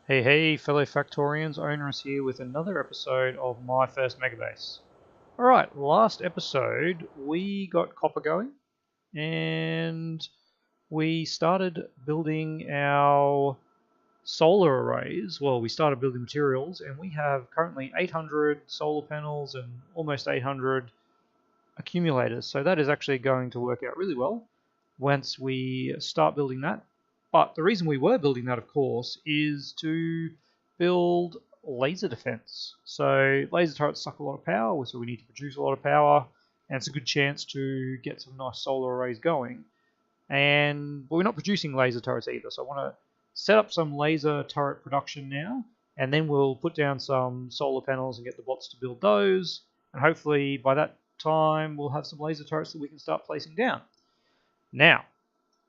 Hey, hey, fellow Factorians, Owners here with another episode of My First Megabase. Alright, last episode we got copper going and we started building our solar arrays. Well, we started building materials and we have currently 800 solar panels and almost 800 accumulators. So that is actually going to work out really well once we start building that. But the reason we were building that, of course, is to build laser defense. So laser turrets suck a lot of power, so we need to produce a lot of power, and it's a good chance to get some nice solar arrays going. But we're not producing laser turrets either, so I want to set up some laser turret production now, and then we'll put down some solar panels and get the bots to build those, and hopefully by that time we'll have some laser turrets that we can start placing down. Now,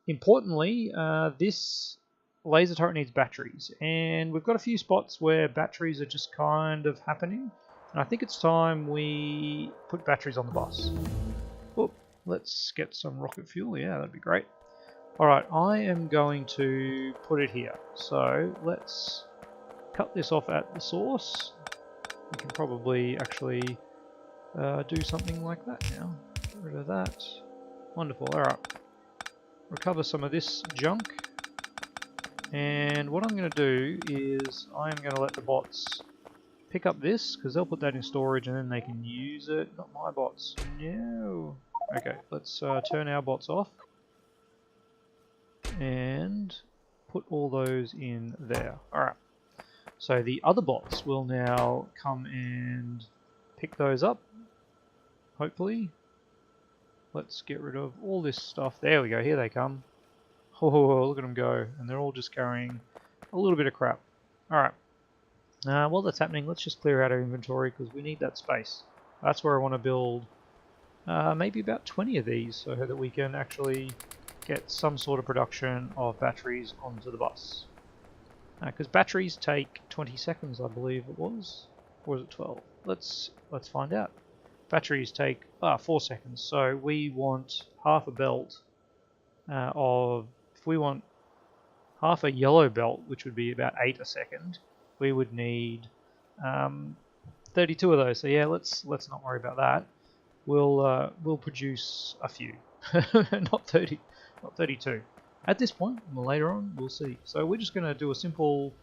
importantly, this laser turret needs batteries, and we've got a few spots where batteries are just kind of happening, and I think it's time we put batteries on the bus. Oh, let's get some rocket fuel. Yeah, that'd be great. Alright, I am going to put it here. So let's cut this off at the source. We can probably actually do something like that now. Get rid of that. Wonderful. Alright. Recover some of this junk, and what I'm going to do is I'm going to let the bots pick up this because they'll put that in storage and then they can use it. Not my bots. No. Okay, let's turn our bots off and put all those in there. Alright, so the other bots will now come and pick those up, hopefully. Let's get rid of all this stuff. There we go, here they come. Oh, look at them go. And they're all just carrying a little bit of crap. Alright. While that's happening, let's just clear out our inventory because we need that space. That's where I want to build maybe about 20 of these so that we can actually get some sort of production of batteries onto the bus. Because batteries take 20 seconds, I believe it was. Or was it 12? Let's find out. Batteries take 4 seconds, so we want half a belt if we want half a yellow belt, which would be about 8 a second, we would need 32 of those. So yeah, let's not worry about that. We'll produce a few, not 30, not 32. At this point, later on, we'll see. So we're just going to do a simple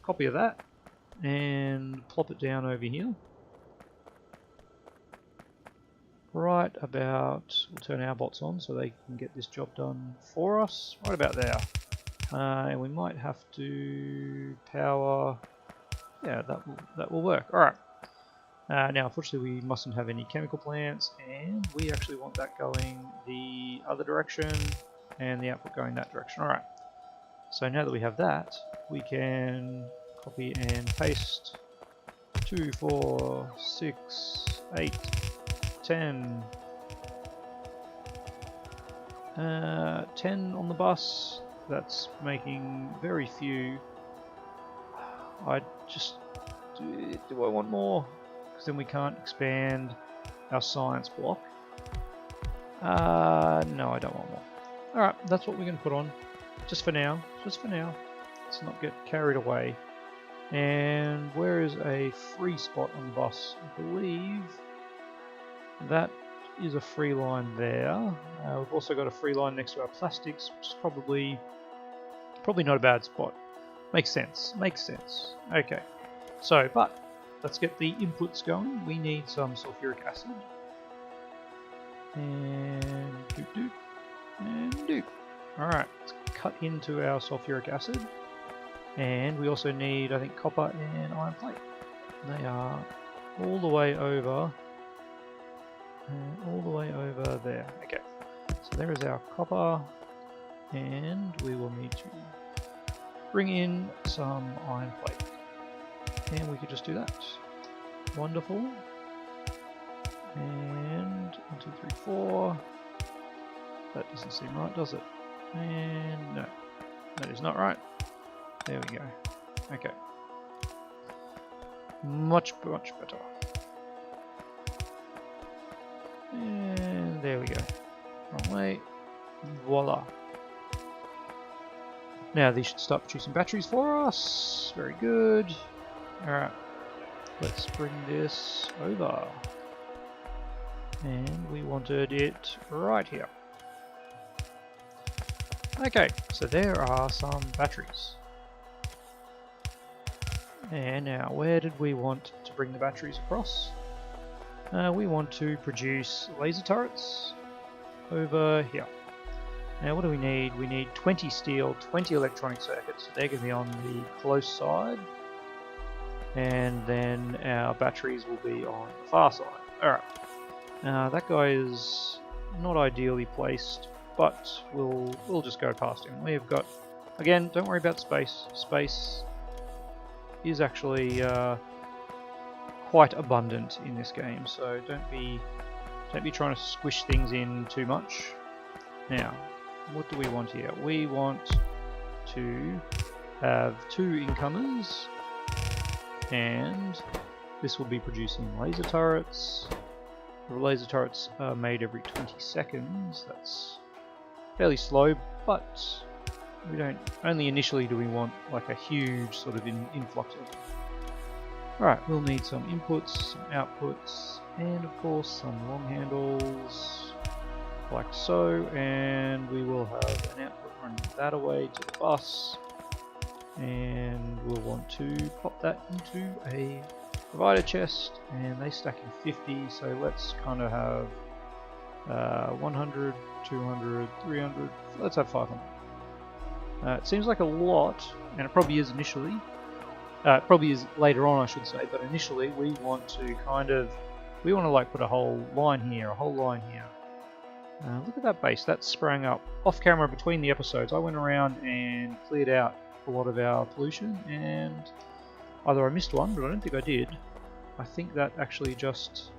copy of that and plop it down over here. Right about, we'll turn our bots on so they can get this job done for us. Right about there. And we might have to power, yeah, that will work. Alright. Now, unfortunately, we mustn't have any chemical plants, and we actually want that going the other direction, and the output going that direction. Alright. So now that we have that, we can copy and paste 2, 4, 6, 8, 10. 10 on the bus. That's making very few. I just... Do I want more? Because then we can't expand our science block. No, I don't want more. Alright, that's what we're going to put on. Just for now. Just for now. Let's not get carried away. And where is a free spot on the bus? I believe that is a free line there. We've also got a free line next to our plastics, which is probably not a bad spot. Makes sense. Makes sense. Okay. So, but let's get the inputs going. We need some sulfuric acid. And doop doop. And doop. Alright, let's cut into our sulfuric acid. And we also need, I think, copper and iron plate. They are all the way over. All the way over there. Okay, so there is our copper, and we will need to bring in some iron plate, and we could just do that. Wonderful. And 1, 2, 3, 4. That doesn't seem right, does it? And no, that is not right. There we go. Okay, much better. And there we go. Wrong way. Voila. Now these should start producing batteries for us. Very good. Alright, let's bring this over. And we wanted it right here. Okay, so there are some batteries. And now, where did we want to bring the batteries across? We want to produce laser turrets over here. Now what do we need? We need 20 steel, 20 electronic circuits. They're going to be on the close side. And then our batteries will be on the far side. Alright. That guy is not ideally placed, but we'll just go past him. We've got, again, don't worry about space. Space is actually quite abundant in this game, so don't be trying to squish things in too much. Now, what do we want here? We want to have 2 incomers, and this will be producing laser turrets. The laser turrets are made every 20 seconds. That's fairly slow, but we don't. Only initially do we want like a huge sort of influx of them. Alright, we'll need some inputs, some outputs, and of course some long handles, like so, and we will have an output running that away to the bus, and we'll want to pop that into a provider chest, and they stack in 50, so let's kind of have 100, 200, 300, let's have 500. It seems like a lot, and it probably is initially. It probably is later on, I should say, but initially we want to like put a whole line here, look at that base, that sprang up off camera between the episodes. I went around and cleared out a lot of our pollution, and either I missed one, but I don't think I did. I think that actually just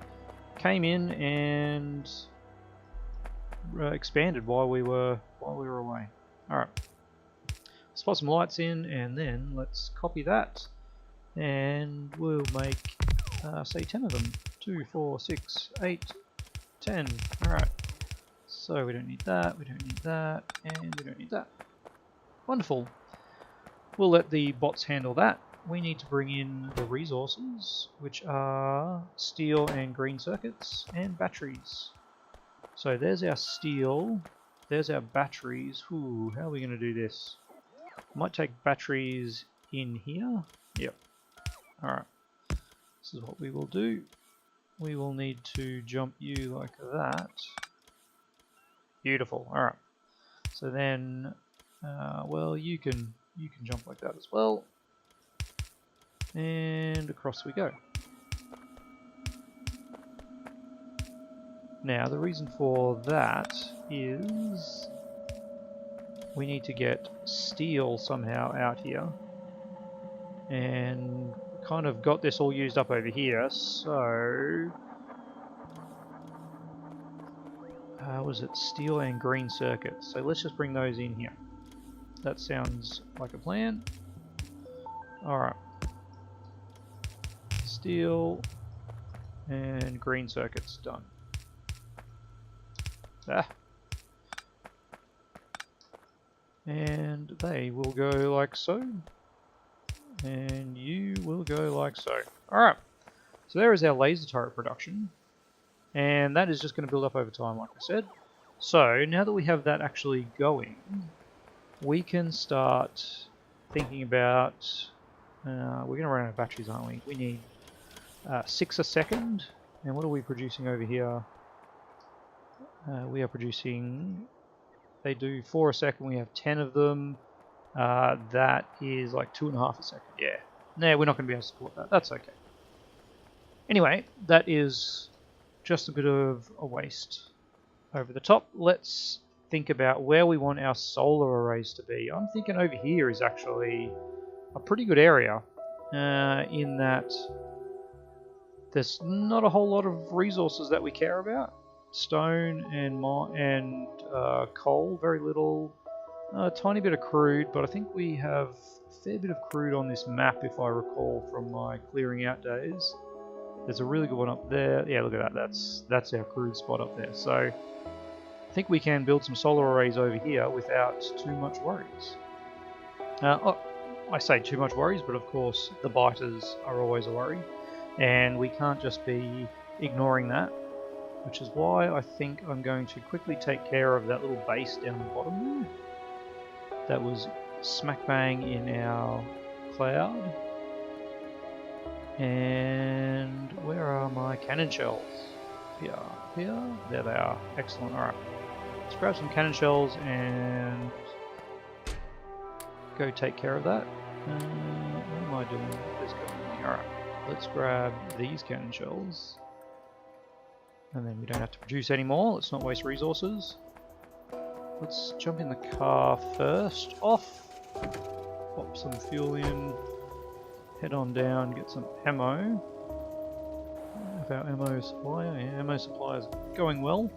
came in and expanded while we were away. Alright. Let's put some lights in, and then let's copy that, and we'll make say 10 of them. 2, 4, 6, 8, 10. Alright, so we don't need that, we don't need that, and we don't need that. Wonderful. We'll let the bots handle that. We need to bring in the resources, which are steel and green circuits and batteries. So there's our steel, there's our batteries. Ooh, how are we going to do this? Might take batteries in here. Yep. Alright. This is what we will do. We will need to jump you like that. Beautiful. Alright. So then, well, you can jump like that as well. And across we go. Now, the reason for that is we need to get steel somehow out here, and kind of got this all used up over here, so was it steel and green circuits? So let's just bring those in here. That sounds like a plan. Alright, steel and green circuits done. And they will go like so, and you will go like so. Alright, so there is our laser turret production, and that is just going to build up over time, like I said. So now that we have that actually going, we can start thinking about, we're going to run out of batteries, aren't we? We need 6 a second, and what are we producing over here? We are producing, they do 4 a second, we have 10 of them. That is like 2.5 a second. Yeah. No, we're not going to be able to support that. That's okay. Anyway, that is just a bit of a waste over the top. Let's think about where we want our solar arrays to be. I'm thinking over here is actually a pretty good area, in that there's not a whole lot of resources that we care about. Stone and coal, very little. A tiny bit of crude, but I think we have a fair bit of crude on this map, if I recall from my clearing out days. There's a really good one up there. Yeah, look at that. That's our crude spot up there. So I think we can build some solar arrays over here without too much worries. Oh, I say too much worries, but of course the biters are always a worry, and we can't just be ignoring that, which is why I think I'm going to quickly take care of that little base down the bottom there. That was smack bang in our cloud. And where are my cannon shells? Here, here, there they are. Excellent. Alright, let's grab some cannon shells and go take care of that. What am I doing with this going? Alright, let's grab these cannon shells. And then we don't have to produce any more. Let's not waste resources. Let's jump in the car first. Off! Pop some fuel in. Head on down, get some ammo. If our ammo supply, yeah, ammo supply is going well.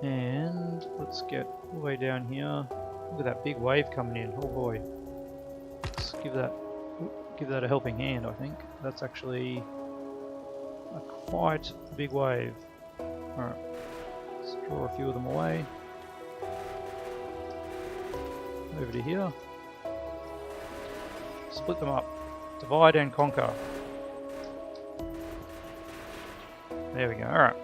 And let's get all the way down here. Look at that big wave coming in. Oh boy. Let's give that a helping hand, I think. That's actually quite a big wave. Alright. Let's draw a few of them away. Over to here. Split them up. Divide and conquer. There we go. Alright.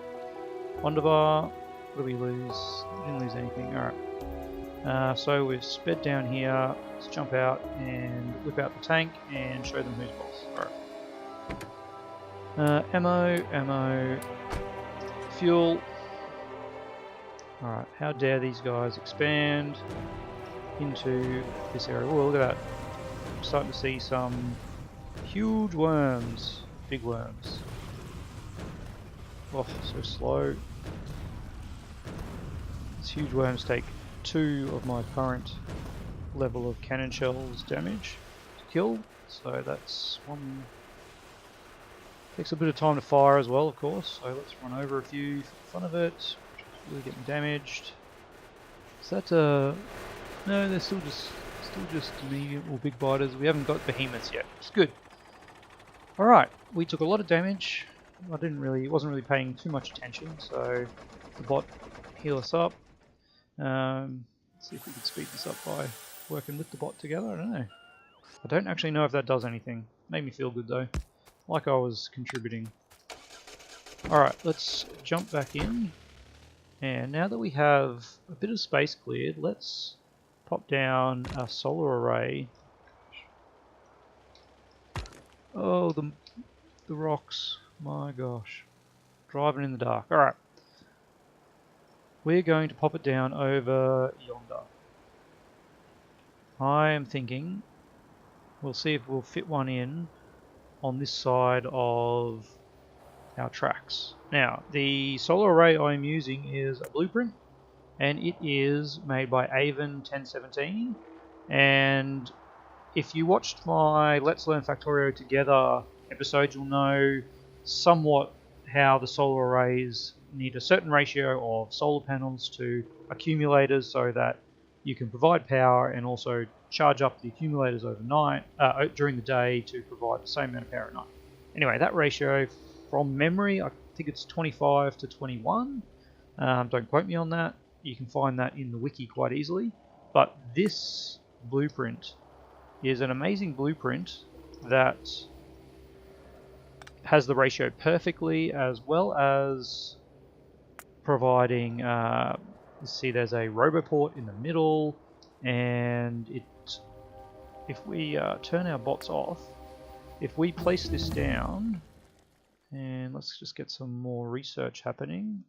Wonderbar. What did we lose? We didn't lose anything. Alright. So we've sped down here. Let's jump out and whip out the tank and show them who's boss. Alright. Ammo. Fuel. Alright. How dare these guys expand into this area. Oh, look at that. I'm starting to see some huge worms. Big worms. Oh, so slow. These huge worms take 2 of my current level of cannon shells damage to kill. So that's one. Takes a bit of time to fire as well, of course. So let's run over a few for the fun of it. Just really getting damaged. Is that no, they're still just medium or big biters. We haven't got behemoths yet. It's good. Alright, we took a lot of damage. I wasn't really paying too much attention, so the bot heal us up. Let's see if we can speed this up by working with the bot together. I don't know. I don't actually know if that does anything. Made me feel good though. Like I was contributing. Alright, let's jump back in. And now that we have a bit of space cleared, let's pop down a solar array. Oh, the rocks. My gosh. Driving in the dark. Alright. We're going to pop it down over yonder. I am thinking we'll see if we'll fit one in on this side of our tracks. Now, the solar array I'm using is a blueprint, and it is made by Avon 1017. And if you watched my Let's Learn Factorio Together episode, you'll know somewhat how the solar arrays need a certain ratio of solar panels to accumulators so that you can provide power and also charge up the accumulators overnight, during the day to provide the same amount of power at night. Anyway, that ratio from memory, I think it's 25 to 21. Don't quote me on that. You can find that in the wiki quite easily. But this blueprint is an amazing blueprint that has the ratio perfectly, as well as providing, see there's a roboport in the middle, and if we turn our bots off, if we place this down, and let's just get some more research happening.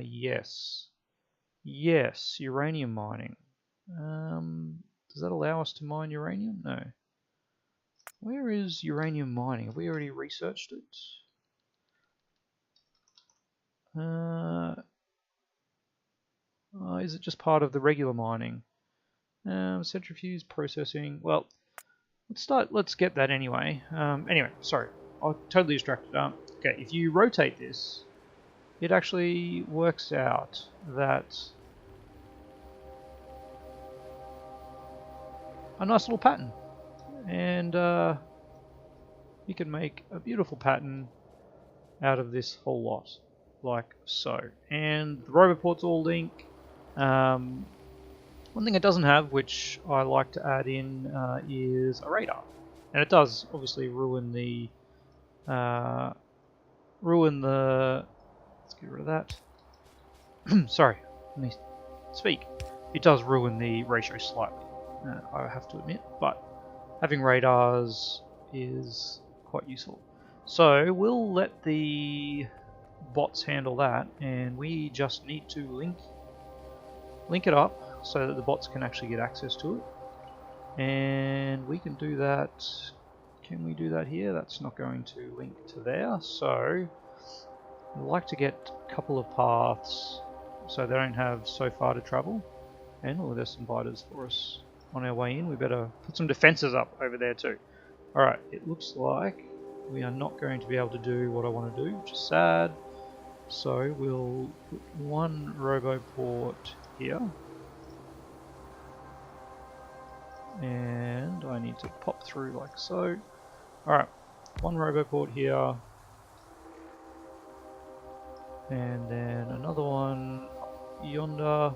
Yes, uranium mining. Does that allow us to mine uranium? No. Where is uranium mining? Have we already researched it? Is it just part of the regular mining? Centrifuge processing. Well, let's get that anyway. Anyway, sorry, I'm totally distracted. Okay, if you rotate this, it actually works out that a nice little pattern, and you can make a beautiful pattern out of this whole lot, like so. And the roboports all link. One thing it doesn't have, which I like to add in, is a radar. And it does obviously ruin the... let's get rid of that. Sorry, let me speak. It does ruin the ratio slightly, I have to admit, but having radars is quite useful. So we'll let the bots handle that, and we just need to link it up so that the bots can actually get access to it. And we can do that. Can we do that here? That's not going to link to there, so I'd like to get a couple of paths so they don't have so far to travel. And oh, there's some biters for us on our way in. We better put some defenses up over there too. Alright, it looks like we are not going to be able to do what I want to do, which is sad. So we'll put one roboport here. And I need to pop through like so. Alright, one roboport here. And then another one up yonder.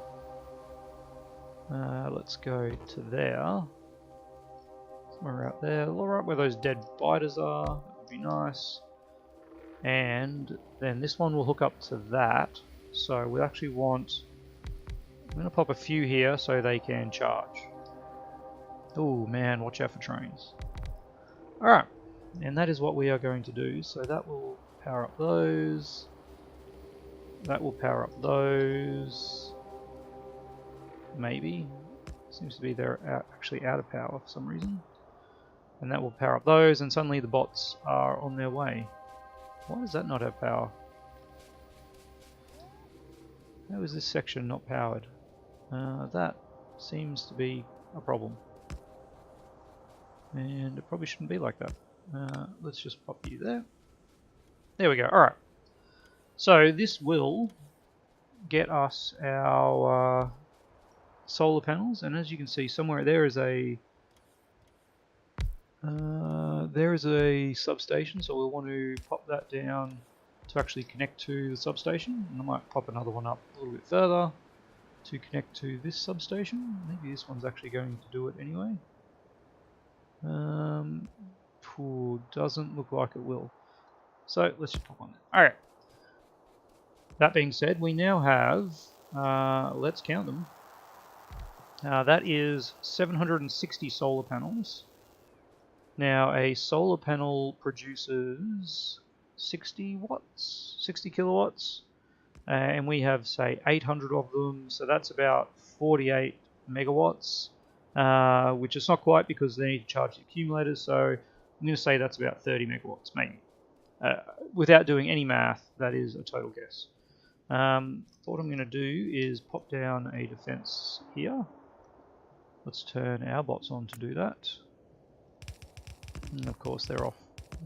Let's go to there. Somewhere out there. Right where those dead biters are. That would be nice. And then this one will hook up to that. So we actually want... I'm going to pop a few here so they can charge. Oh man, watch out for trains. Alright, and that is what we are going to do. So that will power up those. That will power up those. Maybe. Seems to be they're actually out of power for some reason. And that will power up those, and suddenly the bots are on their way. Why does that not have power? How is this section not powered? That seems to be a problem. And it probably shouldn't be like that. Let's just pop you there. There we go. Alright. So this will get us our solar panels, and as you can see somewhere there is a substation, so we'll want to pop that down to actually connect to the substation, and I might pop another one up a little bit further to connect to this substation. Maybe this one's actually going to do it anyway. Doesn't look like it will. So let's just pop on there. Alright. That being said, we now have, let's count them. That is 760 solar panels. Now a solar panel produces 60 watts, 60 kilowatts. And we have, say, 800 of them, so that's about 48 megawatts. Which is not quite because they need to charge the accumulators, so I'm going to say that's about 30 megawatts, maybe. Without doing any math, that is a total guess. What I'm going to do is pop down a defense here. Let's turn our bots on to do that. And of course they're off.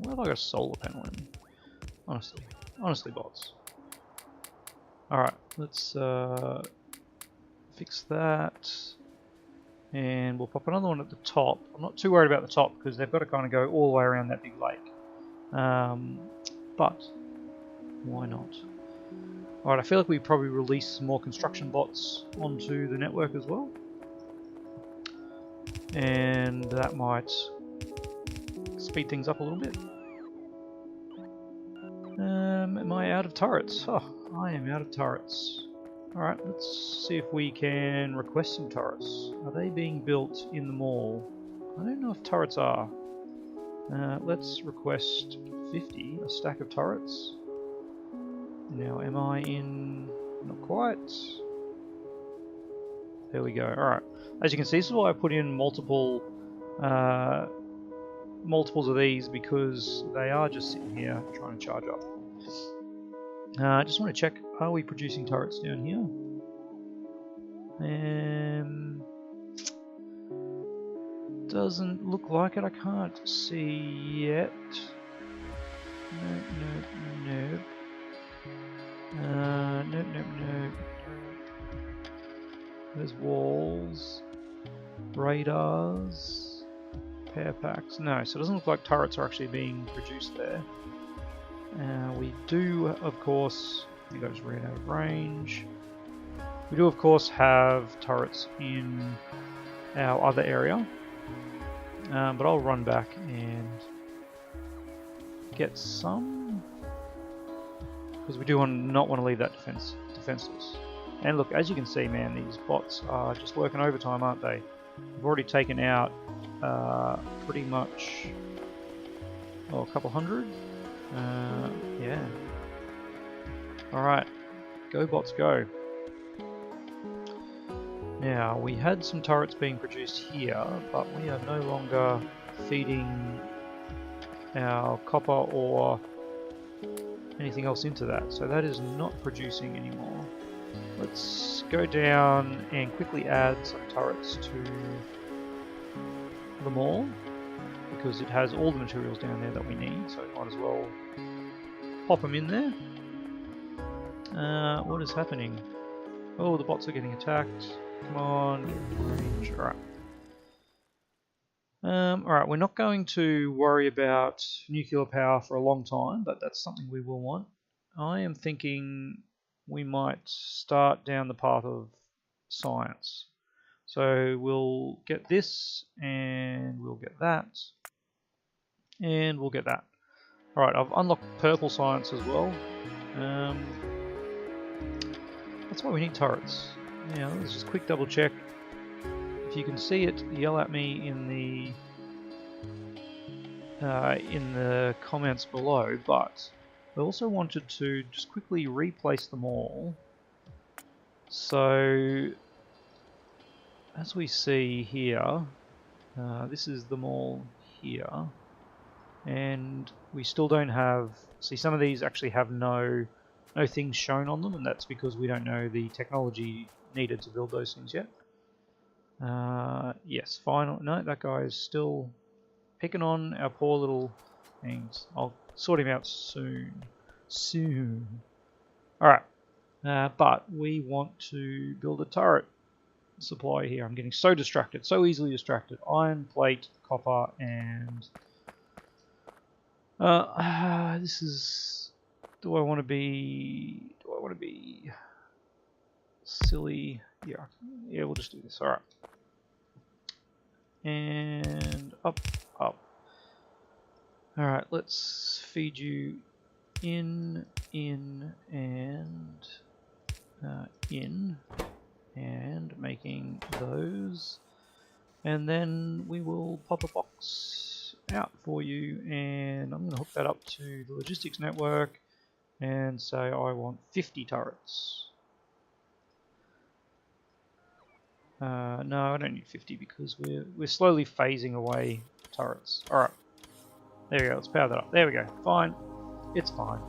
Where have I got a solar panel in? Honestly bots. Alright, let's fix that. And we'll pop another one at the top. I'm not too worried about the top because they've got to kind of go all the way around that big lake. But why not? Alright, I feel like we probably release some more construction bots onto the network as well. And that might speed things up a little bit. Am I out of turrets? Oh, I am out of turrets. Alright, let's see if we can request some turrets. Are they being built in the mall? I don't know if turrets are. Let's request 50, a stack of turrets. Now, am I in... not quite. There we go. Alright. As you can see, this is why I put in multiples of these, because they are just sitting here trying to charge up. I just want to check, are we producing turrets down here? Doesn't look like it, I can't see yet. Nope. Nope. There's walls, radars, power packs. No, so it doesn't look like turrets are actually being produced there. We do, of course, I think I just ran out of range. We do of course have turrets in our other area, but I'll run back and get some, because we do not want to leave that defenseless. And look, as you can see, man, these bots are just working overtime, aren't they? We've already taken out pretty much a couple hundred. Yeah. Alright, go bots go. Now, we had some turrets being produced here, but we are no longer feeding our copper or anything else into that, so that is not producing anymore. Let's go down and quickly add some turrets to the mall, because it has all the materials down there that we need, so we might as well pop them in there. What is happening? Oh, the bots are getting attacked. Come on, get in range. Alright. Alright, we're not going to worry about nuclear power for a long time, but that's something we will want. I am thinking we might start down the path of science. So we'll get this, and we'll get that, and we'll get that. Alright, I've unlocked purple science as well. That's why we need turrets. Now, let's just quick double check. If you can see it, yell at me in the comments below, but I also wanted to just quickly replace them all. So, as we see here, this is them all here, and we still don't have, see, some of these actually have no things shown on them, and that's because we don't know the technology needed to build those things yet. Yes, final. No, that guy is still picking on our poor little things. I'll sort him out soon. Soon. Alright. But we want to build a turret supply here. I'm getting so distracted, so easily distracted. Iron, plate, copper, and... this is... Do I want to be silly? Yeah, we'll just do this. Alright. And up. Alright, let's feed you in, and in, and making those. And then we will pop a box out for you, and I'm going to hook that up to the logistics network and say I want 50 turrets. No, I don't need 50 because we're slowly phasing away turrets. Alright. There we go, let's power that up. There we go. Fine. It's fine.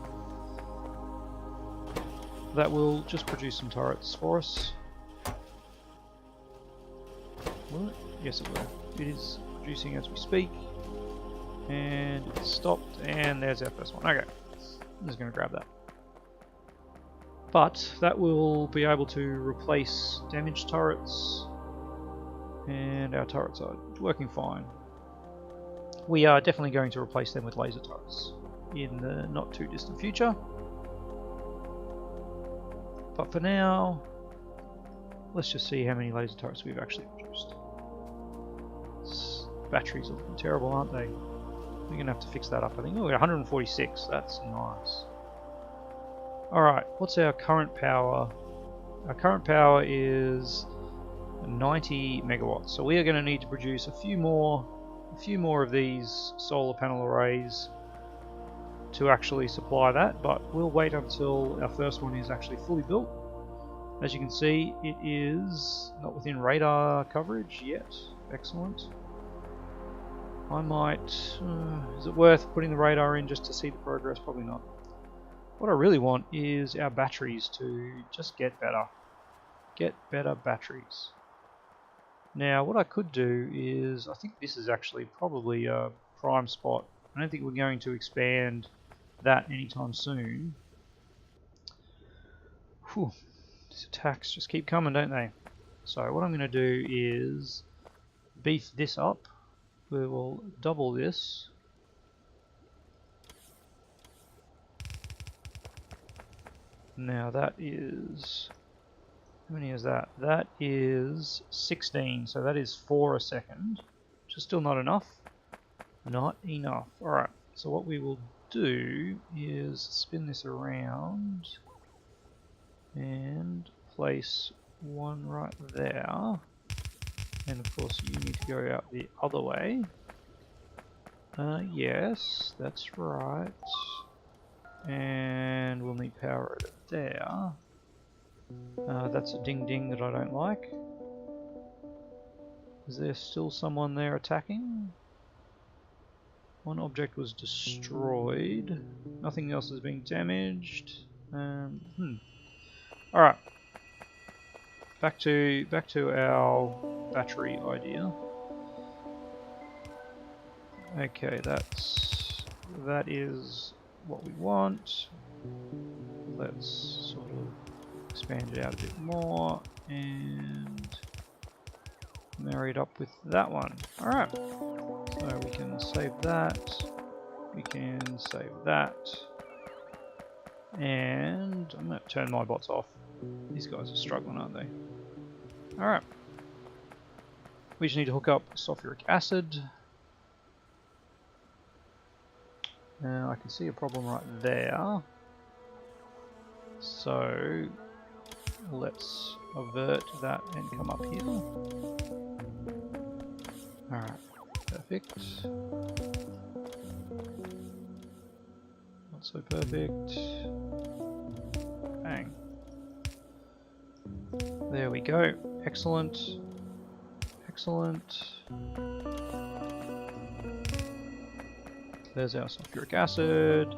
That will just produce some turrets for us. Will it? Yes, it will. It is producing as we speak. And it's stopped, and there's our first one. Okay. I'm just going to grab that. But that will be able to replace damaged turrets, and our turrets are working fine. We are definitely going to replace them with laser turrets in the not too distant future. But for now, let's just see how many laser turrets we've actually produced. Batteries are looking terrible, aren't they? We're going to have to fix that up, I think. Oh, we're 146. That's nice. Alright, what's our current power? Our current power is 90 megawatts. So we are going to need to produce a few more of these solar panel arrays to actually supply that, but we'll wait until our first one is actually fully built. As you can see, it is not within radar coverage yet. Excellent. I might... is it worth putting the radar in just to see the progress? Probably not. What I really want is our batteries to just get better. Get better batteries. Now, what I could do is, I think this is actually probably a prime spot. I don't think we're going to expand that anytime soon. Whew. These attacks just keep coming, don't they? So what I'm going to do is beef this up. We will double this. Now that is How many is that? That is 16, so that is 4 a second, which is still not enough. Not enough. Alright, so what we will do is spin this around and place one right there. And of course you need to go out the other way. Yes, that's right. And we'll need power over there. That's a ding ding that I don't like. Is there still someone there attacking? One object was destroyed. Nothing else has been damaged. Alright. Back to our battery idea. Okay, that is what we want. Let's sort of expand it out a bit more and marry it up with that one. Alright, so we can save that, we can save that, and I'm going to turn my bots off. These guys are struggling, aren't they? Alright, we just need to hook up sulfuric acid. I can see a problem right there, so let's avert that and come up here. Alright, perfect. Not so perfect. Bang. There we go. Excellent. Excellent. There's our sulfuric acid,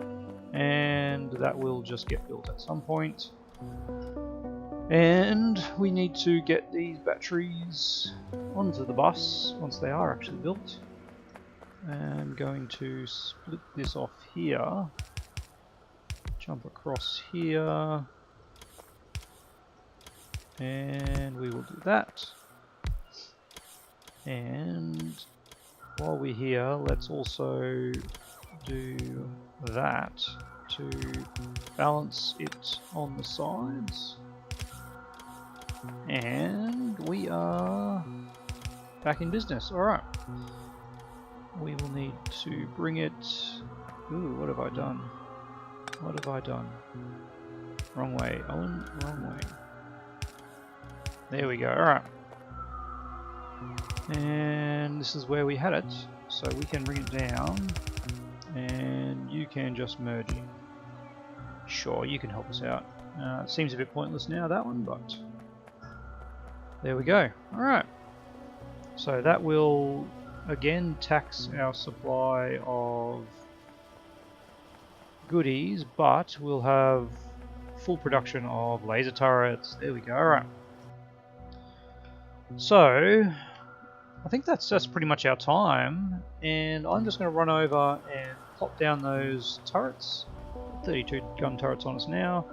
and that will just get built at some point. And we need to get these batteries onto the bus once they are actually built. I'm going to split this off here, jump across here, and we will do that. And while we're here, let's also do that to balance it on the sides. And we are back in business. Alright. We will need to bring it... Ooh, what have I done? What have I done? Wrong way, Owen, wrong way. There we go, alright. And this is where we had it, so we can bring it down, and you can just merge it. Sure, you can help us out. It seems a bit pointless now, that one, but there we go. Alright, so that will again tax our supply of goodies, but we'll have full production of laser turrets. There we go. Alright, so I think that's pretty much our time, and I'm just going to run over and plop down those turrets. 32 gun turrets on us now.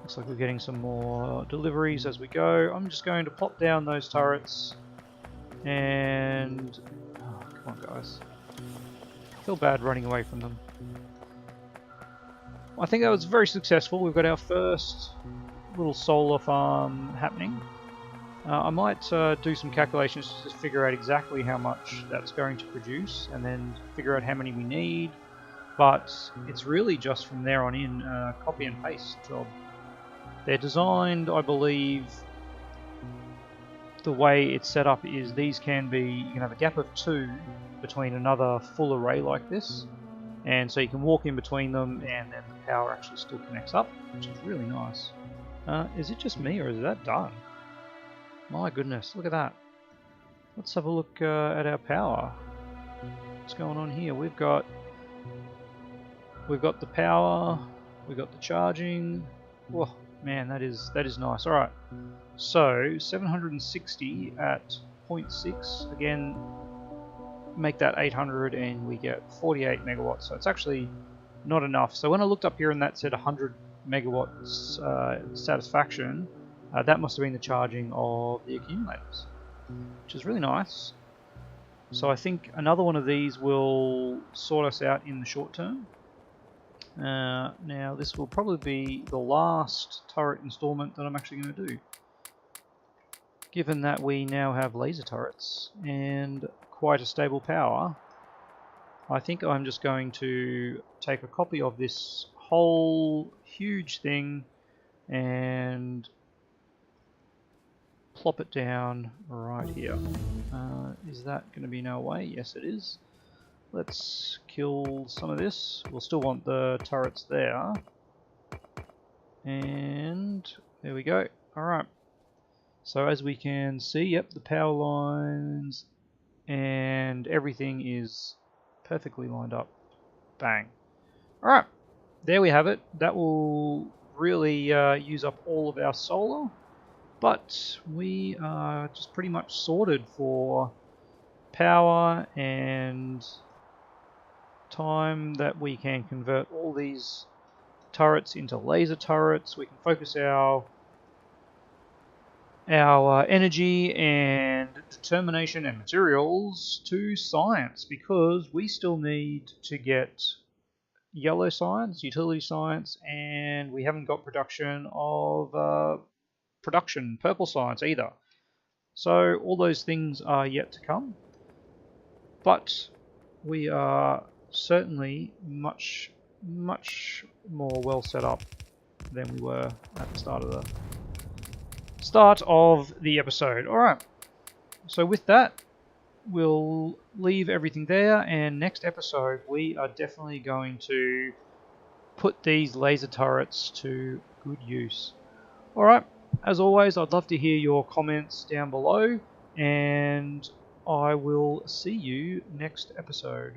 Looks like we're getting some more deliveries as we go. I'm just going to plop down those turrets, and oh, come on guys, I feel bad running away from them. I think that was very successful. We've got our first little solar farm happening. I might do some calculations to figure out exactly how much that's going to produce, and then figure out how many we need. But it's really just from there on in copy and paste job. They're designed, I believe, the way it's set up is these can be, you can have a gap of 2 between another full array like this, and so you can walk in between them, and then the power actually still connects up, which is really nice. Is it just me, or is that done? My goodness, look at that. Let's have a look at our power. What's going on here? We've got the power, we've got the charging. Whoa, man, that is nice. All right, so 760 at 0.6. Again, make that 800, and we get 48 megawatts. So it's actually not enough. So when I looked up here and that said 100 megawatts satisfaction. That must have been the charging of the accumulators, which is really nice. So I think another one of these will sort us out in the short term. Now this will probably be the last turret installment that I'm actually going to do, given that we now have laser turrets and quite a stable power. I think I'm just going to take a copy of this whole huge thing and plop it down right here. Is that going to be no way? Yes, it is. Let's kill some of this. We'll still want the turrets there. And there we go. Alright. So as we can see, yep, the power lines and everything is perfectly lined up. Bang. Alright. There we have it. That will really use up all of our solar. But we are just pretty much sorted for power and time that we can convert all these turrets into laser turrets. We can focus our energy and determination and materials to science, because we still need to get yellow science, utility science, and we haven't got production of purple science either. So all those things are yet to come, but we are certainly much more well set up than we were at the start of the episode. Alright, so with that, we'll leave everything there, and next episode we are definitely going to put these laser turrets to good use. Alright, as always, I'd love to hear your comments down below, and I will see you next episode.